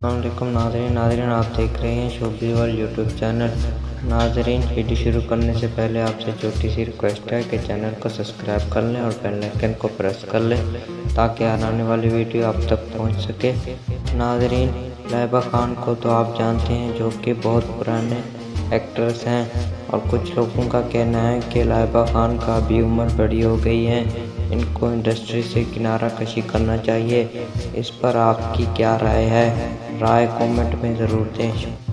अस्सलामुअलैकुम नाज़रीन आप देख रहे हैं शोबिज़ वर्ल्ड यूट्यूब चैनल। नाज़रीन वीडियो शुरू करने से पहले आपसे छोटी सी रिक्वेस्ट है कि चैनल को सब्सक्राइब कर लें और बेल आइकन को प्रेस कर लें ताकि आने वाली वीडियो आप तक पहुंच सके। नाज़रीन लाइबा खान को तो आप जानते हैं, जो कि बहुत पुराने एक्ट्रेस हैं और कुछ लोगों का कहना है कि लाइबा खान का भी उम्र बड़ी हो गई है, इनको इंडस्ट्री से किनारा कशी करना चाहिए। इस पर आपकी क्या राय है? राय कमेंट में ज़रूर दें।